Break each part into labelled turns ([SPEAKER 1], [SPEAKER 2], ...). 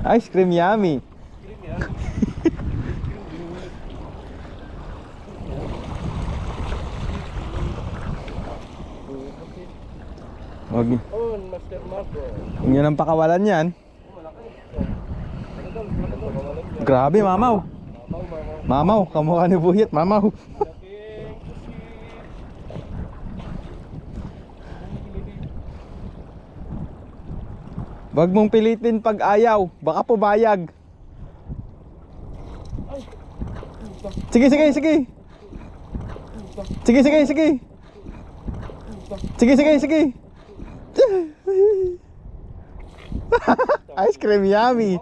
[SPEAKER 1] Ice cream yummy. Wag.
[SPEAKER 2] Oh, Master Marco.
[SPEAKER 1] Kung yan ang pakawalan yan. Grabe, mamaw. Mamaw, kamukha ni Buyet, mamaw. Wag mong pilitin pag ayaw, baka pumayag. Sige, sige, sige. Sige, sige, sige. Sige, sige, sige. Ice cream yummy.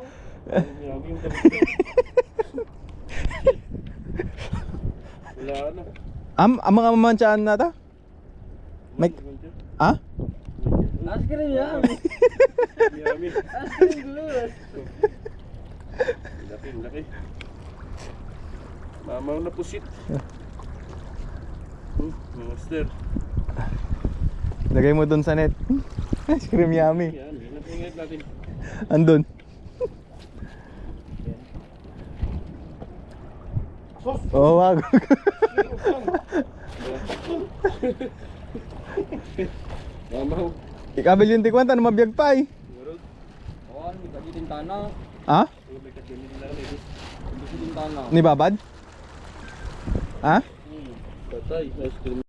[SPEAKER 2] Wala na.
[SPEAKER 1] Ang mga mamansyahan na ta? May... Ha?
[SPEAKER 3] Ice cream yummy.
[SPEAKER 2] Yummy.
[SPEAKER 3] Ice cream good.
[SPEAKER 2] Laki, laki. Mamaw na pusit. Master.
[SPEAKER 1] Lagay mo dun sa net. Ice cream yummy.
[SPEAKER 2] Yan, ingat natin.
[SPEAKER 1] Andun. Oh, wag.
[SPEAKER 2] Mamaw.
[SPEAKER 1] Ikabil yung tikwan, ano mabiyag pa eh.
[SPEAKER 3] Oh, may kagitin tanang.
[SPEAKER 1] Ha?
[SPEAKER 2] May kagamin na lang eh.
[SPEAKER 3] Kagitin tanang.
[SPEAKER 1] Ni Babad? Ha?
[SPEAKER 2] Patay, ice cream.